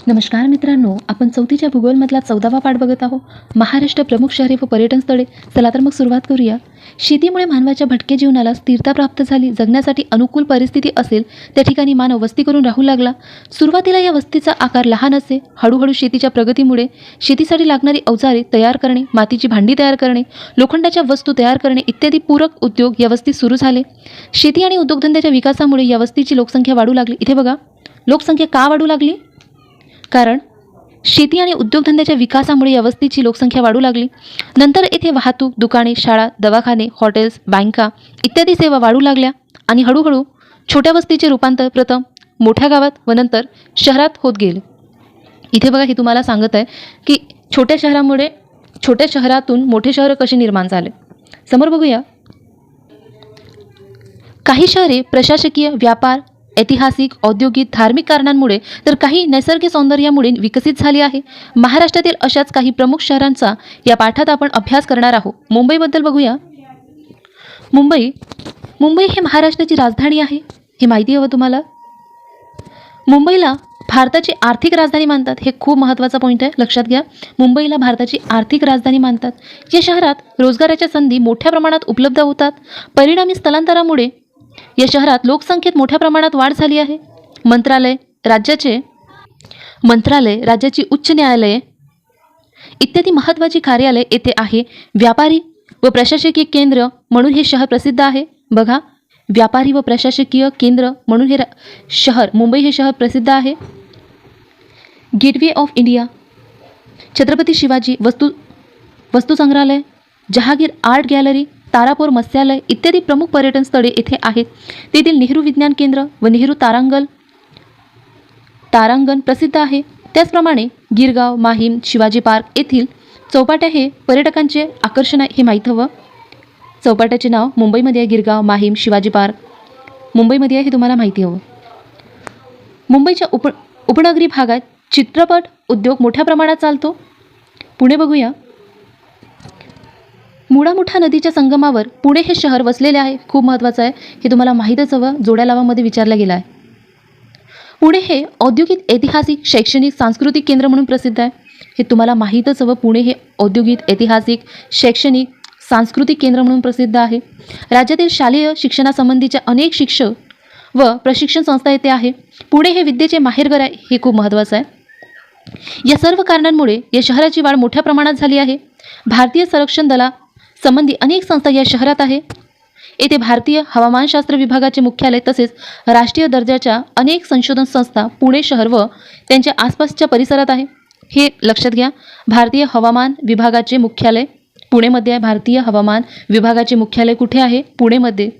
नमस्कार मित्रांनो, आपण चौथीच्या भूगोलमधला 14वा पाठ बघत आहोत. महाराष्ट्र प्रमुख शहरे व पर्यटन स्थळे. चला तर मग सुरुवात करूया. शेतीमुळे मानवाच्या भटक्या जीवनाला स्थिरता प्राप्त झाली. जगण्यासाठी अनुकूल परिस्थिती असेल त्या ठिकाणी मानव वस्ती करून राहू लागला. सुरुवातीला या वस्तीचा आकार लहान असे. हळूहळू शेतीच्या प्रगतीमुळे शेतीसाठी लागणारी अवजारे तयार करणे, मातीची भांडी तयार करणे, लोखंडाच्या वस्तू तयार करणे इत्यादी पूरक उद्योग या वस्तीत सुरू झाले. शेती आणि उद्योगधंद्याच्या विकासामुळे या वस्तीची लोकसंख्या वाढू लागली. इथे बघा, लोकसंख्या का वाढू लागली? कारण शेती आणि उद्योगधंद्याच्या विकासामुळे या वस्तीची लोकसंख्या वाढू लागली. नंतर येथे वाहतूक, दुकाने, शाळा, दवाखाने, हॉटेल्स, बँका इत्यादी सेवा वाढू लागल्या आणि हळूहळू छोट्या वस्तीचे रूपांतर प्रथम मोठ्या गावात व नंतर शहरात होत गेले. इथे बघा, हे तुम्हाला सांगत आहे की छोट्या शहरातून मोठे शहर कसे निर्माण झाले. समोर बघूया. काही शहरे प्रशासकीय, व्यापार, ऐतिहासिक, औद्योगिक, धार्मिक कारणांमुळे तर काही नैसर्गिक सौंदर्यामुळे विकसित झाली आहे. महाराष्ट्रातील अशाच काही प्रमुख शहरांचा या पाठात आपण अभ्यास करणार आहोत. मुंबईबद्दल बघूया. मुंबई हे महाराष्ट्राची राजधानी आहे. हे माहिती हवं तुम्हाला. मुंबईला भारताची आर्थिक राजधानी मानतात. हे खूप महत्त्वाचा पॉईंट आहे, लक्षात घ्या. मुंबईला भारताची आर्थिक राजधानी मानतात. या शहरात रोजगाराच्या संधी मोठ्या प्रमाणात उपलब्ध होतात. परिणामी स्थलांतरामुळे या शहरात लोकसंख्येत मोठ्या प्रमाणात वाढ झाली आहे. मंत्रालय, राज्याची उच्च न्यायालये इत्यादी महत्त्वाची कार्यालय येथे आहे. व्यापारी व प्रशासकीय केंद्र म्हणून हे शहर प्रसिद्ध आहे. बघा, व्यापारी व प्रशासकीय केंद्र म्हणून मुंबई हे शहर प्रसिद्ध आहे. Gateway of India, Chhatrapati Shivaji वस्तू संग्रहालय, जहागीर आर्ट गॅलरी, तारापूर मत्स्यालय इत्यादी प्रमुख पर्यटन स्थळे येथे आहेत. तेथील नेहरू विज्ञान केंद्र व नेहरू तारांगण प्रसिद्ध आहे. त्याचप्रमाणे गिरगाव, माहीम, शिवाजी पार्क येथील चौपाट्या हे पर्यटकांचे आकर्षण आहे. हे माहीत हवं. चौपाट्याचे नाव मुंबईमध्ये आहे. गिरगाव, माहीम, शिवाजी पार्क मुंबईमध्ये आहे. हे तुम्हाला माहिती हवं. मुंबईच्या उपनगरी भागात चित्रपट उद्योग मोठ्या प्रमाणात चालतो. पुणे बघूया. मुळा-मुठा नदीच्या संगमावर पुणे हे शहर वसलेले आहे. खूप महत्त्वाचं आहे, हे तुम्हाला माहीतच हवं. जोड्या लावामध्ये विचारला गेला आहे. पुणे हे औद्योगिक, ऐतिहासिक, शैक्षणिक, सांस्कृतिक केंद्र म्हणून प्रसिद्ध आहे. हे तुम्हाला माहीतच हवं. पुणे हे औद्योगिक, ऐतिहासिक, शैक्षणिक, सांस्कृतिक केंद्र म्हणून प्रसिद्ध आहे. राज्यातील शालेय शिक्षणासंबंधीच्या अनेक शिक्षण व प्रशिक्षण संस्था येथे आहे. पुणे हे विद्येचे माहेरघर आहे. हे खूप महत्त्वाचं आहे. या सर्व कारणांमुळे या शहराची वाढ मोठ्या प्रमाणात झाली आहे. भारतीय संरक्षण दला संबंधी अनेक संस्था या शहरात आहे. येथे भारतीय हवामानशास्त्र विभागाचे मुख्यालय तसेच राष्ट्रीय दर्जाच्या अनेक संशोधन संस्था पुणे शहर व त्यांच्या आसपासच्या परिसरात आहे. हे लक्षात घ्या. भारतीय हवामान विभागाचे मुख्यालय पुणेमध्ये आहे. भारतीय हवामान विभागाचे मुख्यालय कुठे आहे? पुणेमध्ये.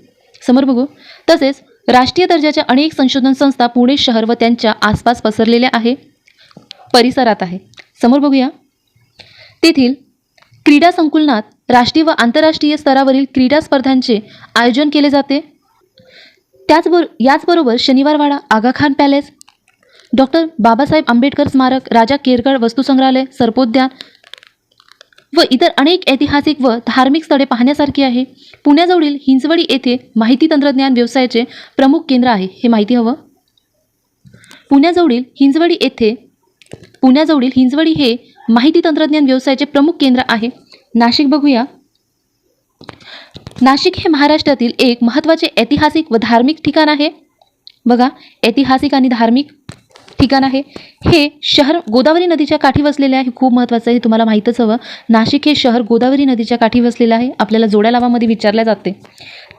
समोर बघू. तसेच राष्ट्रीय दर्जाच्या अनेक संशोधन संस्था पुणे शहर व त्यांच्या आसपास पसरलेल्या आहे, परिसरात आहे. समोर बघूया. तेथील क्रीडा संकुलनात राष्ट्रीय व आंतरराष्ट्रीय स्तरावरील क्रीडा स्पर्धांचे आयोजन केले जाते. याचबरोबर शनिवारवाडा, आगाखान पॅलेस, डॉक्टर बाबासाहेब आंबेडकर स्मारक, राजा केरगड वस्तुसंग्रहालय, सर्पोद्यान व इतर अनेक ऐतिहासिक व धार्मिक स्थळे पाहण्यासारखी आहे. पुण्याजवळील हिंजवडी येथे माहिती तंत्रज्ञान व्यवसायाचे प्रमुख केंद्र आहे. हे माहिती हवं. पुण्याजवळील हिंजवडी हे माहिती तंत्रज्ञान व्यवसायाचे प्रमुख केंद्र आहे. नाशिक बघूया. नाशिक हे महाराष्ट्रातील एक महत्त्वाचे ऐतिहासिक व धार्मिक ठिकाण आहे. बघा, ऐतिहासिक आणि धार्मिक ठिकाण आहे. हे शहर गोदावरी नदीच्या काठी वसलेले आहे. खूप महत्त्वाचं आहे, हे तुम्हाला माहीतच हवं. नाशिक हे शहर गोदावरी नदीच्या काठी वसलेलं आहे. आपल्याला जोड्या लावामध्ये विचारल्या जाते.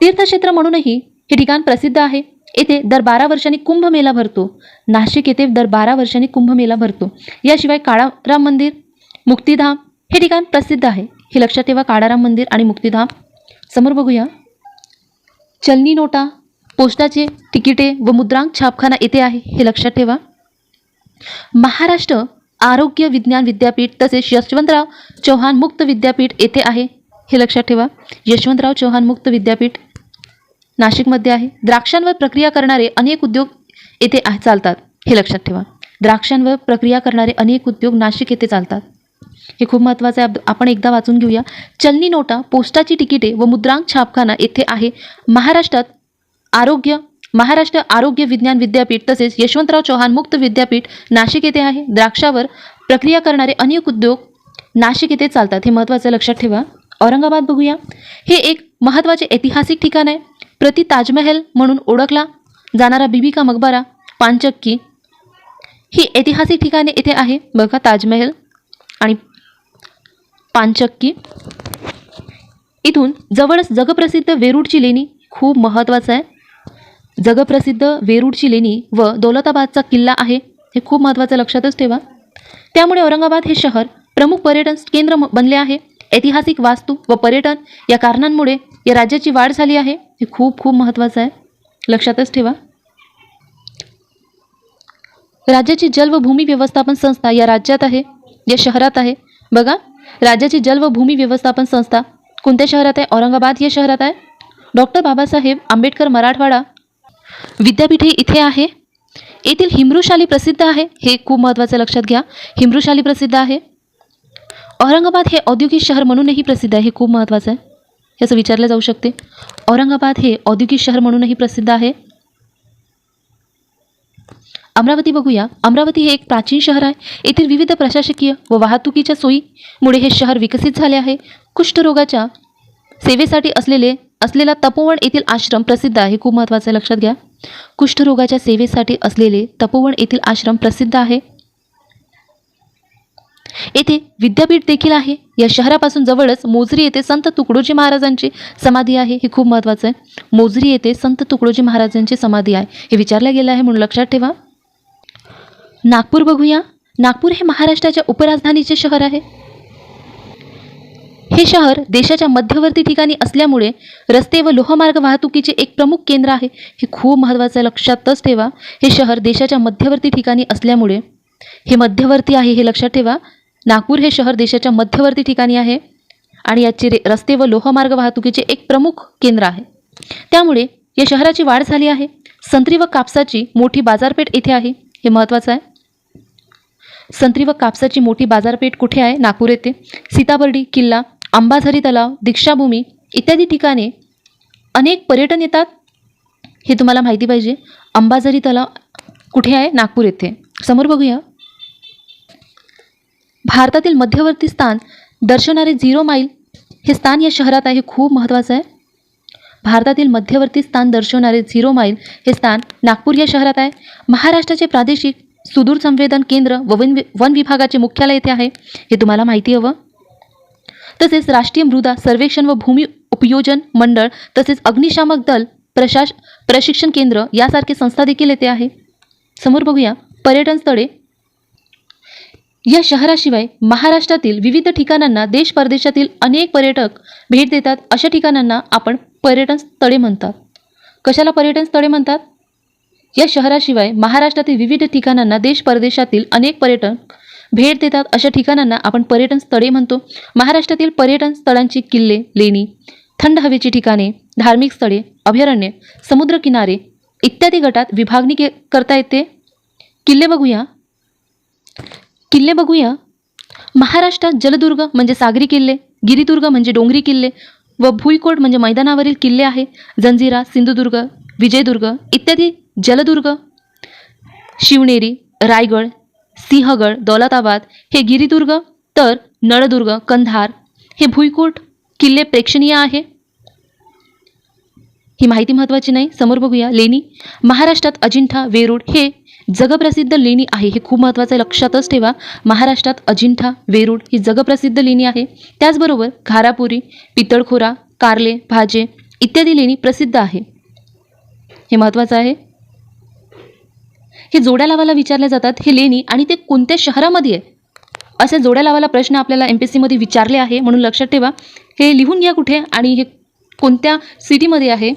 तीर्थक्षेत्र म्हणूनही हे ठिकाण प्रसिद्ध आहे. येथे दर 12 वर्षांनी कुंभमेळा भरतो. नाशिक येथे दर 12 वर्षांनी कुंभमेळा भरतो. याशिवाय काळाराम मंदिर, मुक्तिधाम हे ठिकाण प्रसिद्ध आहे. हे लक्षात ठेवा. काळाराम मंदिर आणि मुक्तिधाम. समोर बघूया. चलनी नोटा, पोस्टाचे तिकिटे व मुद्रांक छापखाना येथे आहे. हे लक्षात ठेवा. महाराष्ट्र आरोग्य विज्ञान विद्यापीठ तसेच यशवंतराव चव्हाण मुक्त विद्यापीठ येथे आहे. हे लक्षात ठेवा. यशवंतराव चव्हाण मुक्त विद्यापीठ नाशिकमध्ये आहे. द्राक्षांवर प्रक्रिया करणारे अनेक उद्योग येथे चालतात. हे लक्षात ठेवा. द्राक्षांवर प्रक्रिया करणारे अनेक उद्योग नाशिक येथे चालतात. हे खूप महत्त्वाचं आहे. आपण एकदा वाचून घेऊया. चलनी नोटा, पोस्टाची तिकिटे व मुद्रांक छापखाना येथे आहे. महाराष्ट्रात आरोग्य महाराष्ट्र आरोग्य विज्ञान विद्यापीठ तसेच यशवंतराव चव्हाण मुक्त विद्यापीठ नाशिक येथे आहे. द्राक्षावर प्रक्रिया करणारे अनेक उद्योग नाशिक येथे चालतात, हे महत्त्वाचं लक्षात ठेवा. औरंगाबाद बघूया. हे एक महत्त्वाचे ऐतिहासिक ठिकाण आहे. प्रति ताजमहल म्हणून ओळखला जाणारा बीबी का मकबरा, पानचक्की ही ऐतिहासिक ठिकाणे येथे आहे. बघा, ताजमहल आणि पानचक्की. इथून जवळच जगप्रसिद्ध वेरूळची लेणी खूप महत्त्वाचं आहे. जगप्रसिद्ध वेरूळची लेणी व दौलताबादचा किल्ला आहे, हे खूप महत्त्वाचं लक्षातच ठेवा. त्यामुळे औरंगाबाद हे शहर प्रमुख पर्यटन केंद्र बनले आहे. ऐतिहासिक वास्तू व पर्यटन या कारणांमुळे या राज्याची वाढ झाली आहे, हे खूप खूप महत्त्वाचं आहे, लक्षातच ठेवा. राज्याची जल व भूमी व्यवस्थापन संस्था या राज्यात आहे, या शहरात आहे. बघा, राज्याची जल व भूमी व्यवस्थापन संस्था कोणत्या शहरात आहे? औरंगाबाद या शहरात आहे. डॉक्टर बाबासाहेब आंबेडकर मराठवाडा विद्यापीठ हे इथे आहे. येथील हिमृशाली प्रसिद्ध आहे, हे खूप महत्त्वाचं लक्षात घ्या. हिमृशाली प्रसिद्ध आहे. औरंगाबाद हे औद्योगिक शहर म्हणूनही प्रसिद्ध आहे, हे खूप महत्त्वाचं आहे, याचं विचारलं जाऊ शकते. औरंगाबाद हे औद्योगिक शहर म्हणूनही प्रसिद्ध आहे. अमरावती बघूया. अमरावती हे एक प्राचीन शहर आहे. येथील विविध प्रशासकीय व वाहतुकीच्या सोयीमुळे हे शहर विकसित झाले आहे. कुष्ठरोगाच्या सेवेसाठी असलेला तपोवन येथील आश्रम प्रसिद्ध आहे, खूप महत्त्वाचं आहे, लक्षात घ्या. कुष्ठरोगाच्या सेवेसाठी असलेले तपोवन येथील आश्रम प्रसिद्ध आहे. येथे विद्यापीठ देखील आहे. या शहरापासून जवळच मोजरी येथे संत तुकडोजी महाराजांची समाधी आहे, हे खूप महत्त्वाचं आहे. मोजरी येथे संत तुकडोजी महाराजांची समाधी आहे, हे विचारलं गेलं आहे म्हणून लक्षात ठेवा. नागपूर बघूया. नागपूर हे महाराष्ट्राच्या उपराजधानीचे शहर आहे. हे शहर देशाच्या मध्यवर्ती ठिकाणी असल्यामुळे रस्ते व लोहमार्ग वाहतुकीचे एक प्रमुख केंद्र आहे, हे खूप महत्त्वाचं आहे, लक्षातच ठेवा. हे शहर देशाच्या मध्यवर्ती ठिकाणी असल्यामुळे हे मध्यवर्ती आहे, हे लक्षात ठेवा. नागपूर हे शहर देशाच्या मध्यवर्ती ठिकाणी आहे आणि याचे रस्ते व लोहमार्ग वाहतुकीचे एक प्रमुख केंद्र आहे. त्यामुळे या शहराची वाढ झाली आहे. संत्री व कापसाची मोठी बाजारपेठ येथे आहे, हे महत्त्वाचं आहे. संत्री व कापसाची मोठी बाजारपेठ कुठे आहे? नागपूर येथे. सीताबर्डी किल्ला, अंबाझरी तलाव, दीक्षाभूमी इत्यादी ठिकाणे अनेक पर्यटन येतात, हे तुम्हाला माहिती पाहिजे. अंबाझरी तलाव कुठे आहे? नागपूर येथे. समोर बघूया. भारतातील मध्यवर्ती स्थान दर्शवणारे 0 माईल हे स्थान या शहरात आहे, खूप महत्त्वाचं आहे. भारतातील मध्यवर्ती स्थान दर्शवणारे 0 माईल हे स्थान नागपूर या शहरात आहे. महाराष्ट्राचे प्रादेशिक सुदूर संवेदन केंद्र व वन विभागाचे मुख्यालय येथे आहे, हे तुम्हाला माहिती हवं. तसेच राष्ट्रीय मृदा सर्वेक्षण व भूमी उपयोजन मंडळ तसेच अग्निशामक दल प्रशिक्षण केंद्र यासारखे संस्था देखील येथे आहे. समोर बघूया. पर्यटन स्थळे. या शहराशिवाय महाराष्ट्रातील विविध ठिकाणांना देश परदेशातील अनेक पर्यटक भेट देतात. अशा ठिकाणांना आपण पर्यटन स्थळे म्हणतात. कशाला पर्यटन स्थळे म्हणतात? या शहराशिवाय महाराष्ट्रातील विविध ठिकाणांना देश परदेशातील अनेक पर्यटक भेट देतात. अशा ठिकाणांना आपण पर्यटन स्थळे म्हणतो. महाराष्ट्रातील पर्यटन स्थळांची किल्ले, लेणी, थंड हवेची ठिकाणे, धार्मिक स्थळे, अभयारण्ये, समुद्रकिनारे इत्यादी गटात विभागणी करता येते. किल्ले बघूया. किल्ले बघूया. महाराष्ट्रात जलदुर्ग म्हणजे सागरी किल्ले, गिरिदुर्ग म्हणजे डोंगरी किल्ले व भुईकोट म्हणजे मैदानावरील किल्ले आहे. जंजिरा, सिंधुदुर्ग, विजयदुर्ग इत्यादी जलदुर्ग. शिवनेरी, रायगड, सिंहगड, दौलताबाद हे गिरिदुर्ग, तर नळदुर्ग, कंधार हे भुईकोट किल्ले प्रेक्षणीय आहे. ही माहिती महत्त्वाची नाही. समोर बघूया. लेणी. महाराष्ट्रात अजिंठा, वेरूळ हे जगप्रसिद्ध लेणी आहे, हे खूप महत्त्वाचं आहे, लक्षातच ठेवा. महाराष्ट्रात अजिंठा, वेरूळ ही जगप्रसिद्ध लेणी आहे. त्याचबरोबर घारापुरी, पितळखोरा, कारले, भाजे इत्यादी लेणी प्रसिद्ध आहे, हे महत्त्वाचं आहे. हे जोड्या लावायला विचारले जातात. हे लेणी आणि ते कोणत्या शहरामध्ये आहे अशा जोड्या लावायला प्रश्न आपल्याला MPSC मध्ये विचारले आहे, म्हणून लक्षात ठेवा. हे लिहून घ्या कुठे आणि हे कोणत्या सिटीमध्ये आहे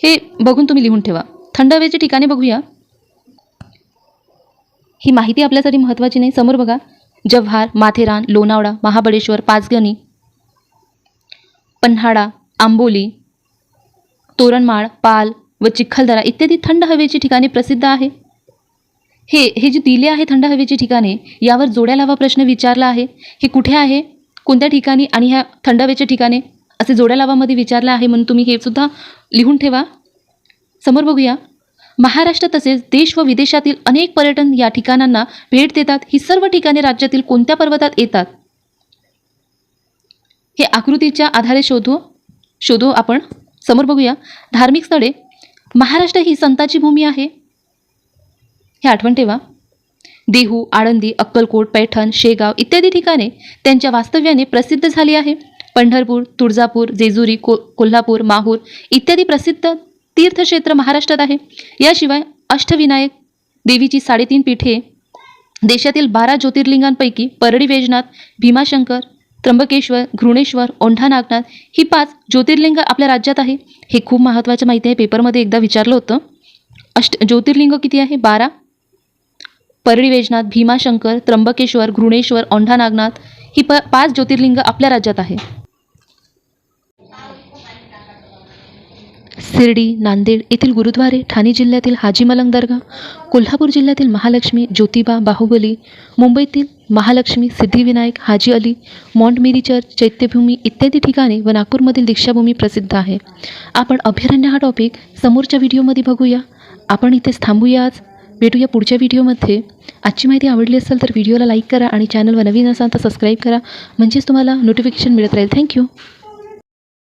हे बघून तुम्ही लिहून ठेवा. थंड हवेची ठिकाणे बघूया. ही माहिती आपल्यासाठी महत्त्वाची नाही. समोर बघा. जव्हार, माथेरान, लोणावळा, महाबळेश्वर, पाचगणी, पन्हाळा, आंबोली, तोरणमाळ, पाल व चिखलदरा इत्यादी थंड हवेची ठिकाणे प्रसिद्ध आहे. हे जे दिले आहे थंड हवेची ठिकाणे, यावर जोड्या लावा प्रश्न विचारला आहे. हे कुठे आहे, कोणत्या ठिकाणी आणि ह्या थंड हवेचे ठिकाणे असे जोड्या लावामध्ये विचारलं आहे, म्हणून तुम्ही हे सुद्धा लिहून ठेवा. समोर बघूया, महाराष्ट्र तसेच देश व विदेशातील अनेक पर्यटन या ठिकाणांना भेट देतात. ही सर्व ठिकाणे राज्यातील कोणत्या पर्वतात येतात? हे आकृतीच्या आधारे शोधू आपण. समोर बघूया, धार्मिक स्थळे. महाराष्ट्र ही संतांची भूमी आहे, हे आठवण ठेवा. देहू, आळंदी, अक्कलकोट, पैठण, शेगाव इत्यादी ठिकाणे त्यांच्या वास्तव्याने प्रसिद्ध झाली आहे. पंढरपूर, तुळजापूर, जेजुरी, कोल्हापूर, माहूर इत्यादी प्रसिद्ध तीर्थक्षेत्र महाराष्ट्रात आहे. याशिवाय अष्टविनायक देवीची 3.5 पीठे, देशातील 12 ज्योतिर्लिंगांपैकी परळी वैजनाथ, भीमाशंकर, त्र्यंबकेश्वर, घृणेश्वर, औंढा नागनाथ ही 5 ज्योतिर्लिंग आपल्या राज्यात आहे. हे खूप महत्त्वाचं माहिती आहे, पेपरमध्ये एकदा विचारलं होतं. ज्योतिर्लिंग किती आहे? 12. परळी वैजनाथ, भीमाशंकर, त्र्यंबकेश्वर, घृणेश्वर, औंढा नागनाथ ही 5 ज्योतिर्लिंग आपल्या राज्यात आहे. शिर्डी, नांदेड येथील गुरुद्वारे, ठाणे जिल्ह्यातील हाजी मलंग दर्गा, कोल्हापूर जिल्ह्यातील महालक्ष्मी, ज्योतिबा, बाहुबली, मुंबईतील महालक्ष्मी, सिद्धिविनायक, हाजी अली, मॉन्ट मेरी चर्च, चैत्यभूमी इत्यादी ठिकाणे व नागपूरमधील दीक्षाभूमी प्रसिद्ध आहे. आपण अभयारण्य हा टॉपिक समोरच्या व्हिडिओमध्ये बघूया. आपण इथेच थांबूया आज. भेटूया पुढच्या व्हिडिओमध्ये. आजची माहिती आवडली असेल तर व्हिडिओला लाईक करा आणि चॅनलवर नवीन असाल तर सबस्क्राईब करा, म्हणजेच तुम्हाला नोटिफिकेशन मिळत राहील. थँक्यू.